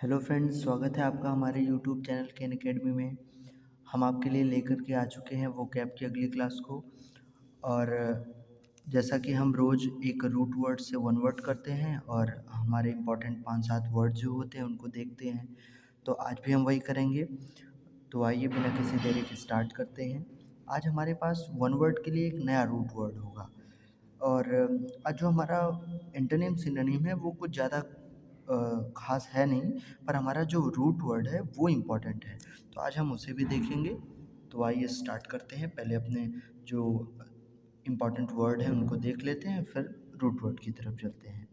Hello friends, स्वागत है आपका हमारे यूट्यूब चैनल के अकेडमी में। हम आपके लिए लेकर के आ चुके हैं वोकैब की अगली क्लास को। और जैसा कि हम रोज़ एक रूट वर्ड से वन वर्ड करते हैं और हमारे इम्पोर्टेंट 5-7 वर्ड जो होते हैं उनको देखते हैं, तो आज भी हम वही करेंगे। तो आइए बिना किसी देरी के स्टार्ट करते हैं। आज हमारे पास वन वर्ड के लिए एक नया रूट वर्ड होगा। और आज जो हमारा एंटोनिम सिनोनिम है वो कुछ ज़्यादा ख़ास है नहीं, पर हमारा जो रूट वर्ड है वो इम्पोर्टेंट है, तो आज हम उसे भी देखेंगे। तो आइए स्टार्ट करते हैं। पहले अपने जो इम्पोर्टेंट वर्ड हैं उनको देख लेते हैं, फिर रूट वर्ड की तरफ चलते हैं।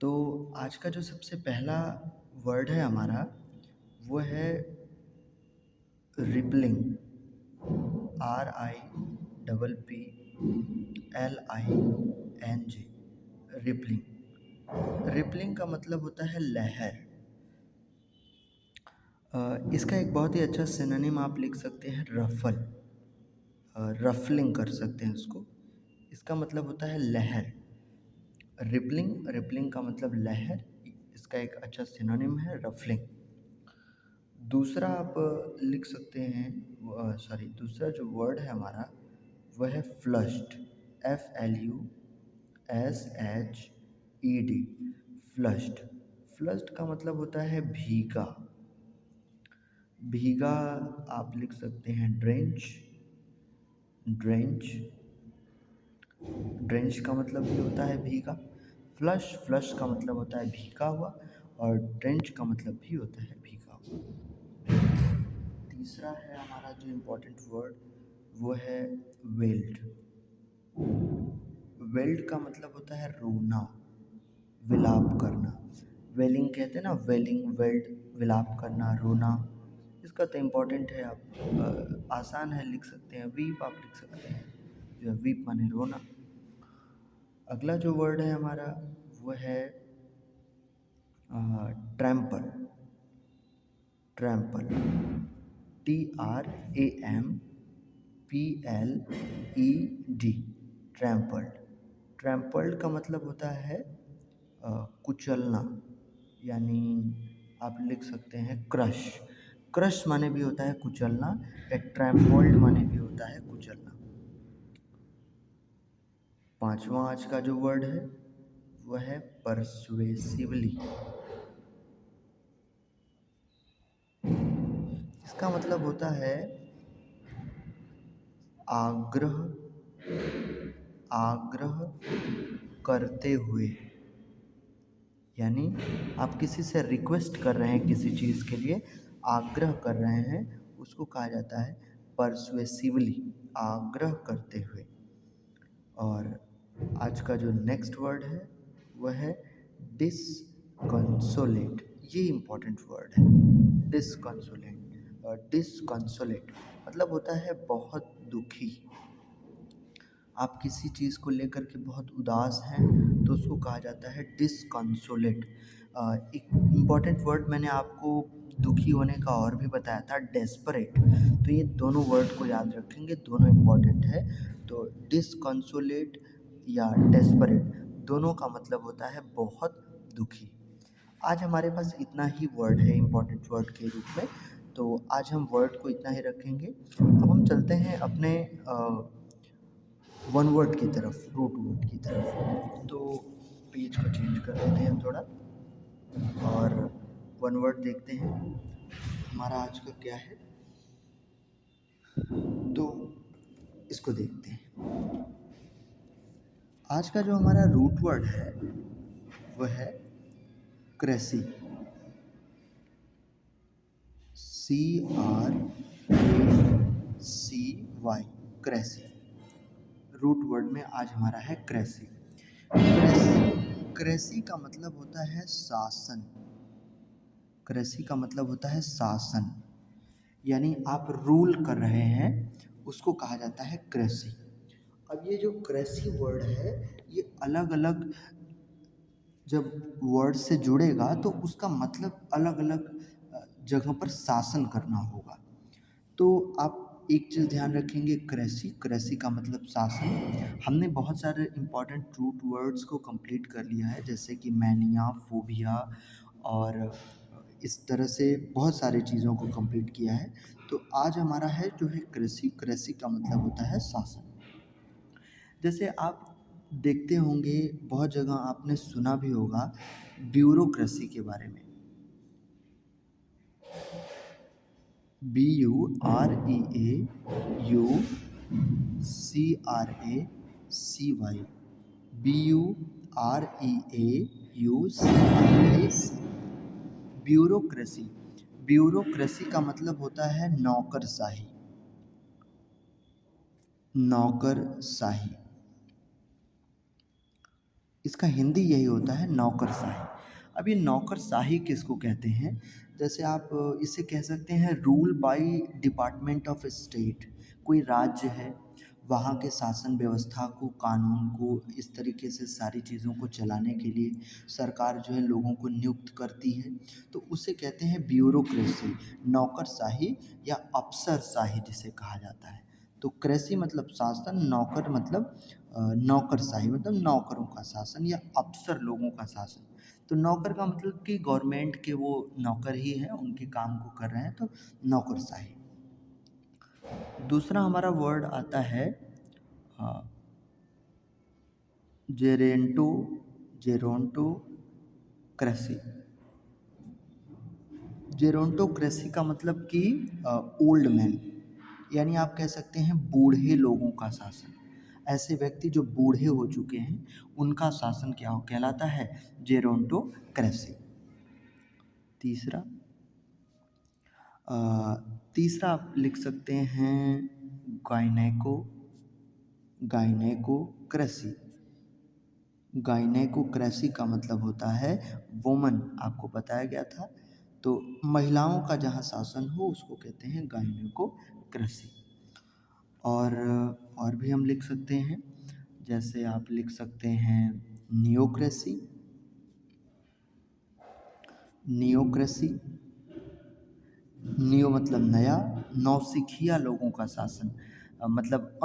तो आज का जो सबसे पहला वर्ड है हमारा वो है रिपलिंग। RIPPLING। रिपलिंग। रिपलिंग का मतलब होता है लहर। इसका एक बहुत ही अच्छा सिनोनिम आप लिख सकते हैं रफल। रफलिंग कर सकते हैं उसको। इसका मतलब होता है लहर। रिपलिंग, रिपलिंग का मतलब लहर। इसका एक अच्छा सिनोनिम है रफलिंग। दूसरा आप लिख सकते हैं, दूसरा जो वर्ड है हमारा वह है फ्लश्ड। FLUSHED। फ्लश्ड। फ्लश्ड का मतलब होता है भीगा। भीगा आप लिख सकते हैं ड्रेंच। ड्रेंच। ड्रेंच का मतलब भी होता है भीगा। फ्लश, फ्लश का मतलब होता है भीगा हुआ, और ड्रेंच का मतलब भी होता है भीगा हुआ। तीसरा है हमारा जो इम्पोर्टेंट वर्ड वो है वेल्ड। वेल्ड का मतलब होता है रोना, विलाप करना। वेलिंग कहते हैं ना, वेलिंग, वेल्ड, विलाप करना, रोना। इसका तो इम्पोर्टेंट है, आप आसान है, लिख सकते हैं। वीप आप लिख सकते हैं, जो है वीप माने रोना। अगला जो वर्ड है हमारा वो है trample. Trample. TRAMPLED। Trampled. Trampled का मतलब होता है कुचलना, यानी आप लिख सकते हैं क्रश। क्रश माने भी होता है कुचलना, या ट्रैम्पल्ड माने भी होता है कुचलना। पांचवा आज का जो वर्ड है वह है परसुएसिवली। इसका मतलब होता है आग्रह, आग्रह करते हुए। यानी आप किसी से रिक्वेस्ट कर रहे हैं किसी चीज़ के लिए, आग्रह कर रहे हैं, उसको कहा जाता है परसुएसिवली, आग्रह करते हुए। और आज का जो नेक्स्ट वर्ड है वह है डिसकंसोलेट। ये इम्पोर्टेंट वर्ड है, डिसकंसोलेट। और डिसकंसोलेट मतलब होता है बहुत दुखी। आप किसी चीज़ को लेकर के बहुत उदास हैं तो उसको कहा जाता है डिसकंसोलेट। एक इम्पॉर्टेंट वर्ड मैंने आपको दुखी होने का और भी बताया था, डेस्परेट। तो ये दोनों वर्ड को याद रखेंगे, दोनों इम्पॉर्टेंट है। तो डिसकंसोलेट या डेस्परेट दोनों का मतलब होता है बहुत दुखी। आज हमारे पास इतना ही वर्ड है इम्पॉर्टेंट वर्ड के रूप में, तो आज हम वर्ड को इतना ही रखेंगे। अब हम चलते हैं अपने वन वर्ड की तरफ, रूट वर्ड की तरफ। तो पेज को चेंज कर देते हैं थोड़ा और वन वर्ड देखते हैं हमारा आज का क्या है। तो इसको देखते हैं। आज का जो हमारा रूट वर्ड है वह है cracy. CRACY। Cracy. Root word में आज हमारा है क्रेसी। क्रेसी, क्रेसी का मतलब होता है शासन। क्रेसी का मतलब होता है शासन, यानी आप रूल कर रहे हैं, उसको कहा जाता है क्रेसी। अब ये जो क्रेसी वर्ड है ये अलग अलग जब वर्ड से जुड़ेगा तो उसका मतलब अलग अलग जगह पर शासन करना होगा। तो आप एक चीज़ ध्यान रखेंगे, क्रेसी, क्रेसी का मतलब शासन। हमने बहुत सारे इंपॉर्टेंट रूट वर्ड्स को कंप्लीट कर लिया है, जैसे कि मैनिया, फोबिया, और इस तरह से बहुत सारी चीज़ों को कंप्लीट किया है। तो आज हमारा है जो है कृषि। कृषि का मतलब होता है शासन। जैसे आप देखते होंगे, बहुत जगह आपने सुना भी होगा ब्यूरोक्रेसी के बारे में। BUREAUCRACY, BUREAUCRAC, bureaucracy. ब्यूरोक्रेसी का मतलब होता है नौकरशाही। नौकरशाही, इसका हिंदी यही होता है, नौकरशाही। अब ये नौकरशाही किसको कहते हैं? जैसे आप इसे कह सकते हैं rule by department of state. कोई राज्य है, वहाँ के शासन व्यवस्था को, कानून को, इस तरीके से सारी चीज़ों को चलाने के लिए सरकार जो है लोगों को नियुक्त करती है, तो उसे कहते हैं ब्यूरोक्रेसी, नौकरशाही या अफसरशाही जिसे कहा जाता है। तो कृषि मतलब शासन, नौकर मतलब नौकरशाही मतलब नौकरों का शासन या अफसर लोगों का शासन। तो नौकर का मतलब कि गवर्नमेंट के वो नौकर ही हैं, उनके काम को कर रहे हैं, तो नौकरशाही। दूसरा हमारा वर्ड आता है जेरेंटो जेरोंटोक्रेसी। जेरोंटोक्रेसी का मतलब कि ओल्ड मैन, यानी आप कह सकते हैं बूढ़े लोगों का शासन। ऐसे व्यक्ति जो बूढ़े हो चुके हैं उनका शासन क्या हो कहलाता है? जेरोंटोक्रेसी। तीसरा तीसरा आप लिख सकते हैं गायनेको गायनेकोक्रेसी। गायनेकोक्रेसी का मतलब होता है वुमन, आपको बताया गया था। तो महिलाओं का जहाँ शासन हो उसको कहते हैं गायनेकोक्रेसी। और भी हम लिख सकते हैं, जैसे आप लिख सकते हैं नियोक्रेसी। नियोक्रेसी, नियो मतलब नया, नौसिखिया लोगों का शासन, मतलब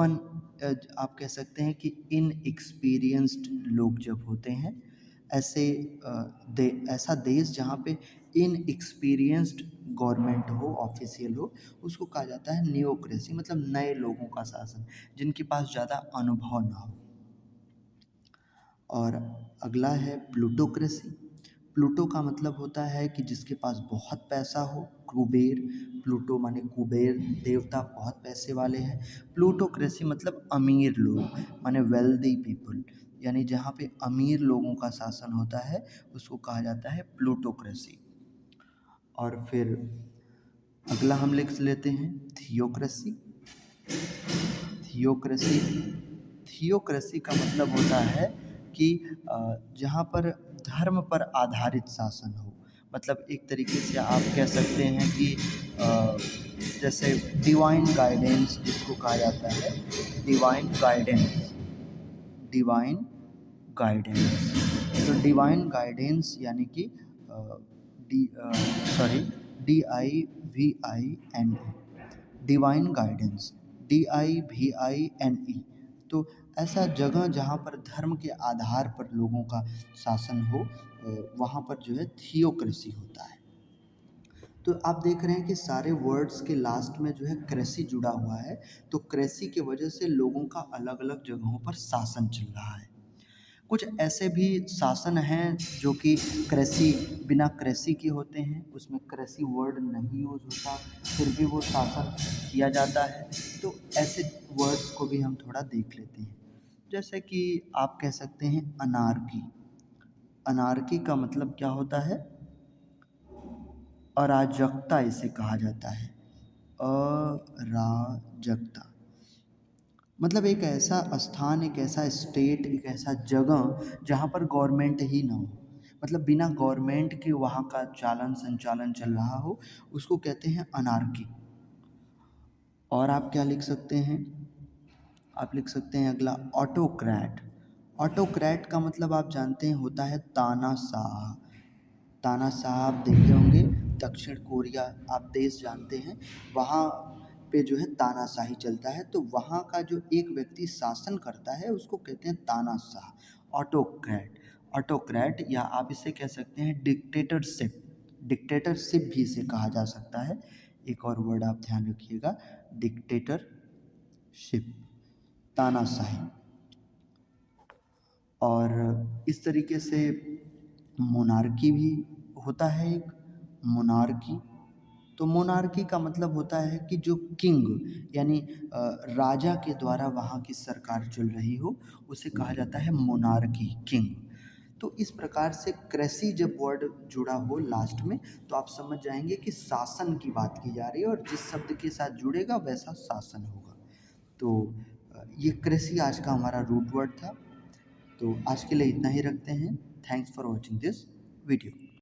आप कह सकते हैं कि इनएक्सपीरियंस्ड लोग जब होते हैं, ऐसे ऐसा देश जहाँ पे इनएक्सपीरियंस्ड गवर्नमेंट हो, ऑफिशियल हो, उसको कहा जाता है नियोक्रेसी, मतलब नए लोगों का शासन, जिनके पास ज़्यादा अनुभव ना हो। और अगला है प्लूटोक्रेसी। प्लूटो का मतलब होता है कि जिसके पास बहुत पैसा हो, कुबेर। प्लूटो माने कुबेर देवता, बहुत पैसे वाले हैं। प्लूटोक्रेसी मतलब अमीर लोग, माने वेल्दी पीपल, यानी जहाँ पे अमीर लोगों का शासन होता है उसको कहा जाता है प्लूटोक्रेसी। और फिर अगला हम लिख लेते हैं थियोक्रेसी। थियोक्रेसी, थियोक्रेसी का मतलब होता है कि जहाँ पर धर्म पर आधारित शासन हो। मतलब एक तरीके से आप कह सकते हैं कि जैसे डिवाइन गाइडेंस जिसको कहा जाता है, डिवाइन गाइडेंस। डिवाइन गाइडेंस, तो डिवाइन गाइडेंस यानी कि D sorry DIVINE, divine guidance, DIVINE। तो ऐसा जगह जहाँ पर धर्म के आधार पर लोगों का शासन हो, वहाँ पर जो है थियोक्रेसी होता है। तो आप देख रहे हैं कि सारे वर्ड्स के लास्ट में जो है कृषि जुड़ा हुआ है। तो कृषि की वजह से लोगों का अलग अलग जगहों पर शासन चल रहा है। कुछ ऐसे भी शासन हैं जो कि कृषि, बिना कृषि के होते हैं, उसमें कृषि वर्ड नहीं यूज़ होता, फिर भी वो शासन किया जाता है। तो ऐसे वर्ड्स को भी हम थोड़ा देख लेते हैं। जैसे कि आप कह सकते हैं अनार्की। अनार्की का मतलब क्या होता है? अराजकता इसे कहा जाता है। अराजकता मतलब एक ऐसा स्थान, एक ऐसा स्टेट, एक ऐसा जगह जहाँ पर गवर्नमेंट ही ना हो, मतलब बिना गवर्नमेंट के वहाँ का चालन संचालन चल रहा हो, उसको कहते हैं अनार्की। और आप क्या लिख सकते हैं? आप लिख सकते हैं अगला ऑटोक्रैट। ऑटोक्रैट का मतलब आप जानते हैं होता है तानाशाह। तानाशाह आप देखे होंगे, दक्षिण कोरिया आप देश जानते हैं, वहाँ पे जो है तानाशाही चलता है। तो वहाँ का जो एक व्यक्ति शासन करता है उसको कहते हैं तानाशाह, ऑटोक्रैट। ऑटोक्रेट, या आप इसे कह सकते हैं डिक्टेटरशिप। डिक्टेटरशिप भी इसे कहा जा सकता है। एक और वर्ड आप ध्यान रखिएगा, डिक्टेटरशिप, तानाशाही। और इस तरीके से मोनार्की भी होता है एक, मोनार्की। तो मोनार्की का मतलब होता है कि जो किंग यानी राजा के द्वारा वहाँ की सरकार चल रही हो, उसे कहा जाता है मोनार्की, किंग। तो इस प्रकार से क्रेसी जब वर्ड जुड़ा हो लास्ट में, तो आप समझ जाएंगे कि शासन की बात की जा रही है, और जिस शब्द के साथ जुड़ेगा वैसा शासन होगा। तो ये क्रेसी आज का हमारा रूट वर्ड था। तो आज के लिए इतना ही रखते हैं। Thanks for watching this video.